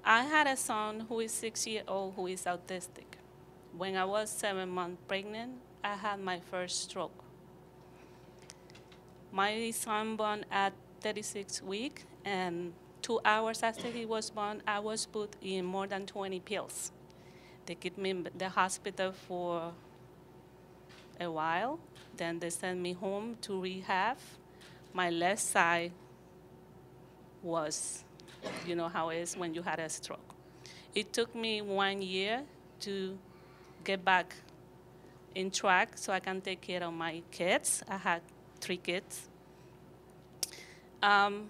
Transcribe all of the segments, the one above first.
I had a son who is 6 years old who is autistic. When I was 7 months pregnant, I had my first stroke. My son born at 36 weeks, and 2 hours after he was born, I was put in more than 20 pills. They kept me in the hospital for a while. Then they sent me home to rehab. My left side was, you know how it is when you had a stroke. It took me 1 year to get back in track so I can take care of my kids. I had 3 kids. Um,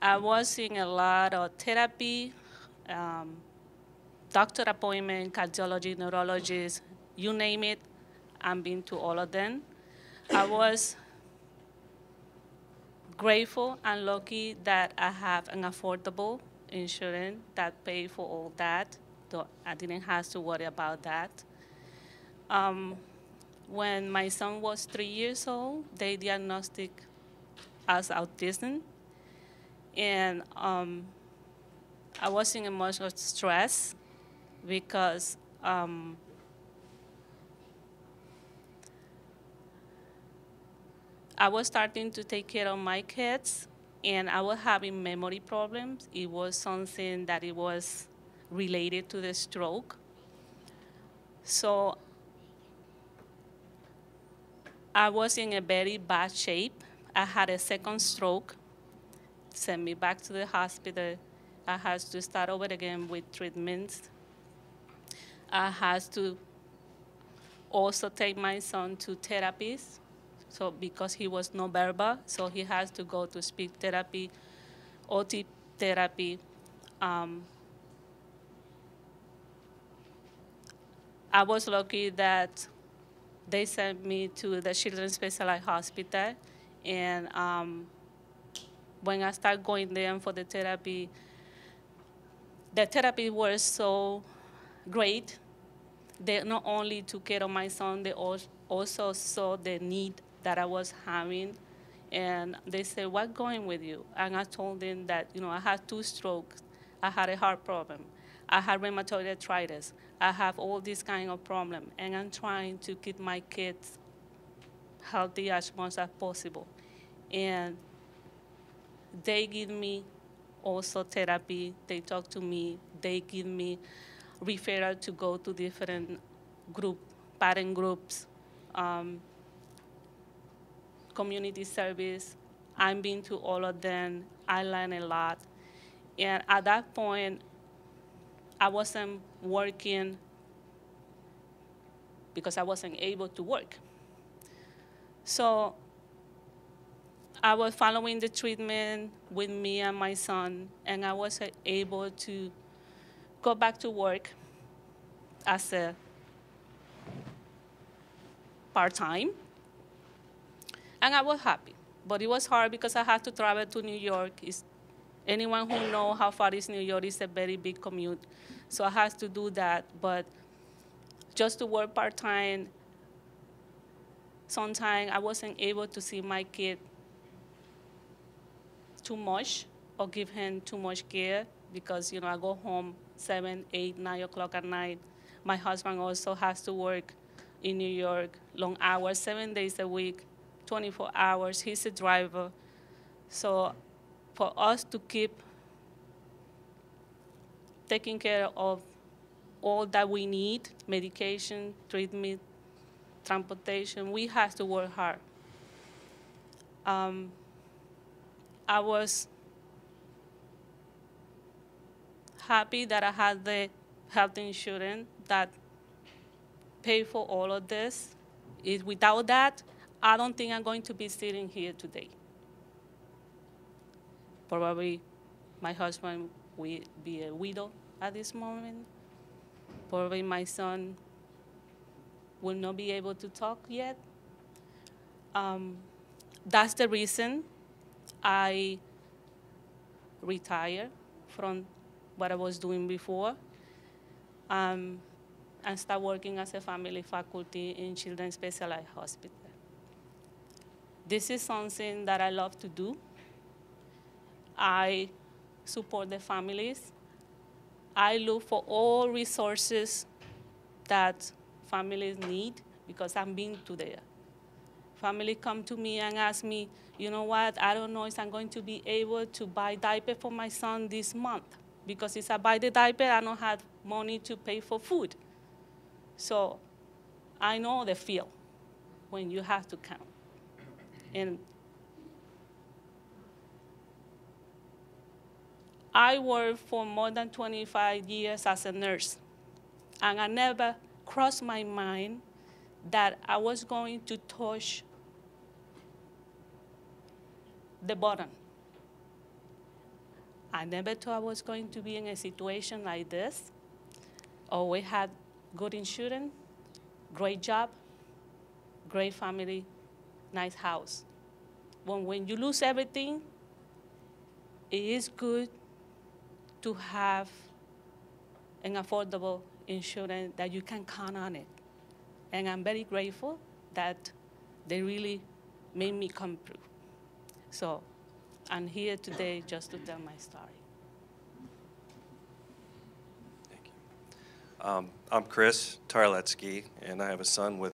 I was in a lot of therapy, um, doctor appointment, cardiology, neurologist, you name it. I've been to all of them. I was grateful and lucky that I have an affordable insurance that pay for all that. So I didn't have to worry about that. Um, when my son was 3 years old, they diagnosed as autism, and I was in emotional stress because I was starting to take care of my kids, and I was having memory problems. It was something that it was related to the stroke. So I was in a very bad shape. I had a second stroke, sent me back to the hospital. I had to start over again with treatments. I had to also take my son to therapies. So because he was no verbal, so he has to go to speech therapy, OT therapy. I was lucky that they sent me to the Children's Specialized Hospital, and when I started going there for the therapy was so great. They not only took care of my son, they also saw the need that I was having. And they said, what's going with you? And I told them that, I had 2 strokes. I had a heart problem. I had rheumatoid arthritis. I have all these kind of problems. And I'm trying to keep my kids healthy as much as possible. And they give me also therapy. They talk to me. They give me referral to go to different parent groups, community service. I've been to all of them. I learned a lot. And at that point, I wasn't working because I wasn't able to work. So I was following the treatment with me and my son, and I was able to go back to work as a part-time. And I was happy. But it was hard because I had to travel to New York. Anyone who knows how far is New York is a very big commute. So I had to do that. But just to work part-time, sometimes I wasn't able to see my kid too much or give him too much care because, I go home 7, 8, 9 o'clock at night. My husband also has to work in New York, long hours, 7 days a week, 24 hours. He's a driver. So for us to keep taking care of all that we need, medication, treatment, transportation, we have to work hard. I was happy that I had the health insurance that paid for all of this. Without that, I don't think I'm going to be sitting here today. Probably my husband will be a widow at this moment. Probably my son will not be able to talk yet. That's the reason I retired from what I was doing before and start working as a family faculty in Children's Specialized Hospital. This is something that I love to do. I support the families. I look for all resources that families need because I've been to there. Family come to me and ask me, you know what, I don't know if I'm going to be able to buy diaper for my son this month because if I buy the diaper, I don't have money to pay for food. So I know the feel when you have to count. And I worked for more than 25 years as a nurse, and I never crossed my mind that I was going to touch the bottom. I never thought I was going to be in a situation like this. Always had good insurance, great job, great family, nice house. When you lose everything, it is good to have an affordable insurance that you can count on it. And I'm very grateful that they really made me come through. So I'm here today just to tell my story. Thank you. I'm Chris Tarletsky, and I have a son with